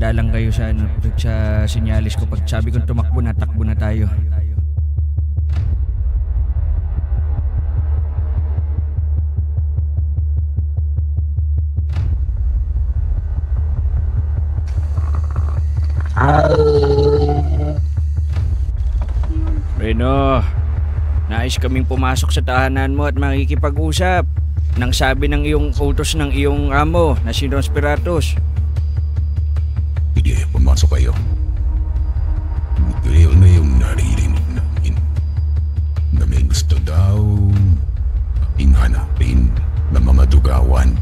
Handa lang kayo sa ano, sa sinyalis ko. Pag sabi kong tumakbo na, takbo na tayo. Reno, nais kaming pumasok sa tahanan mo at makikipag-usap nang sabi ng iyong utos ng iyong amo na si Nosferatus. Sige, pumasok kayo. Ngayon na yung naririnig namin na may gusto daw aking hanapin na mga dugawan.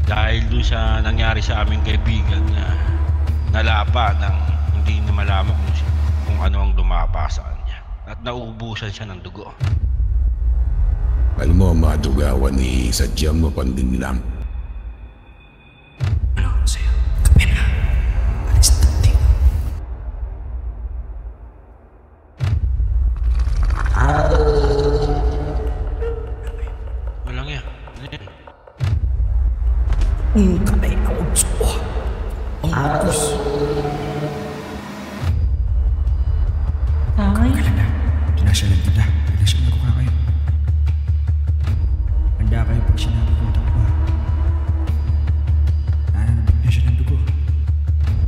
Dahil doon sa nangyari sa aming kaibigan na nalapa ng hindi na malaman kung ano ang lumapa sa kanya at nauubusan siya ng dugo. Alam mo, mga dugawan sadyang mapandin lang. Ano sa'yo? Kami na. Alis natin. Walang yan. Ano yan? Kamay na utso. Ang utos. Kailan na? Dinasalan kita. Dinasalan ko kayo. Handa kayo pag sinabi kong takbo. Nananabig na siya ng dugo.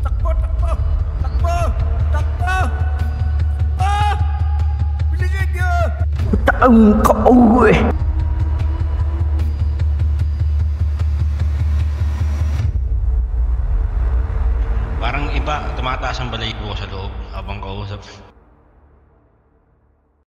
Takbo! Takbo! Takbo! Takbo! Ah! Bilisan niyo! Taang kauwi! Parang iba, tumataas ang balahibo ko sa loob habang kausap.